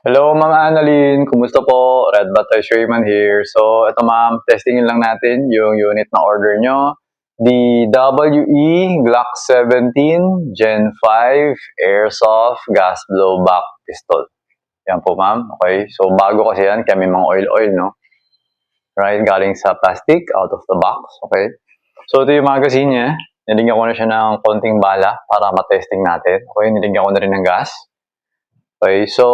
Hello, Ma'am Annalyn. Kumusta po? Red Butterfly Sherman here. So, ito ma'am, testingin lang natin yung unit na order nyo. The WE Glock 17 Gen 5 Airsoft Gas Blowback Pistol. Yan po ma'am. Okay. So, bago kasi yan, kaya may mga oil-oil, no? Right? Galing sa plastic, out of the box. Okay. So, ito yung magazine niya. Niligyan ko na siya ng konting bala para matesting natin. Okay. Niligyan ko na rin ng gas. Okay. So,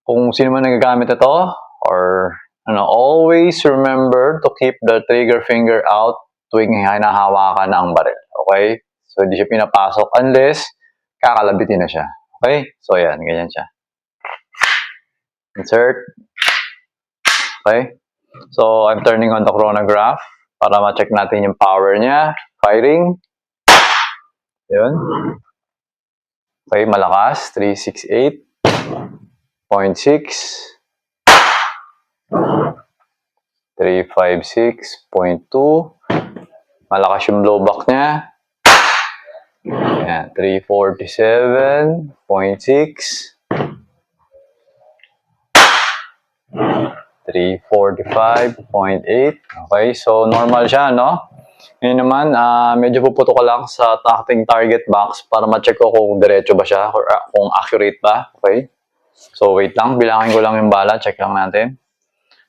kung sino man nagagamit ito, or always remember to keep the trigger finger out tuwing hinahawakan ang baril. Okay? So, hindi siya pinapasok unless kakalabitin na siya. Okay? So, ayan. Ganyan siya. Insert. Okay? So, I'm turning on the chronograph para ma-check natin yung power niya. Firing. Yun. Okay, malakas. 368.6. 356.2. Malakas yung blowback niya. Ayan, 347.6. 345.8. Okay, so normal siya, no? Ngayon naman, medyo puputo ko lang sa ating target box para ma-check ko kung diretso ba siya or kung accurate ba. Okay? So, wait lang. Bilangin ko lang yung bala. Check lang natin.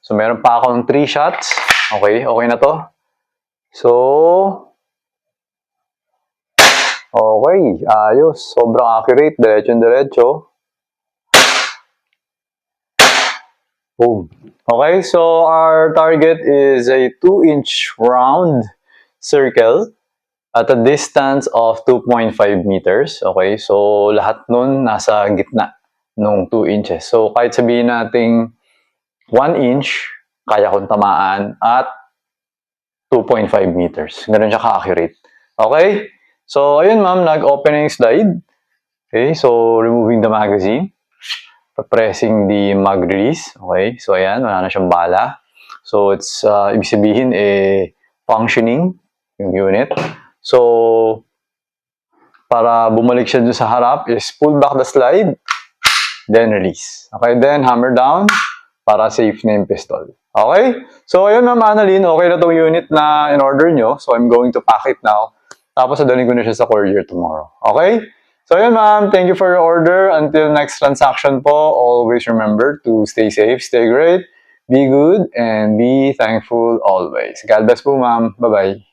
So, meron pa akong 3 shots. Okay, okay na to. So, okay, ayos. Sobrang accurate. Diretso. Boom. Okay, so our target is a 2-inch round circle at a distance of 2.5 meters. Okay, so lahat nun nasa gitna nung 2 inches. So, kahit sabihin nating 1 inch, kaya kong tamaan at 2.5 meters. Ganun siya ka-accurate. Okay? So, ayun ma'am, nag-opening slide. Okay, so removing the magazine. Pressing the mag release. Okay, so ayan, wala na siyang bala. So, it's, ibig sabihin, functioning yung unit. So, para bumalik siya dun sa harap is pull back the slide, then release. Okay, then hammer down para safe na yung pistol. Okay? So, ayun ma'am Annalyn, okay na tong unit na in-order nyo. So, I'm going to pack it now. Tapos, adalhin ko na siya sa courier tomorrow. Okay? So, ayun ma'am, thank you for your order. Until next transaction po, always remember to stay safe, stay great, be good, and be thankful always. God bless po ma'am. Bye-bye.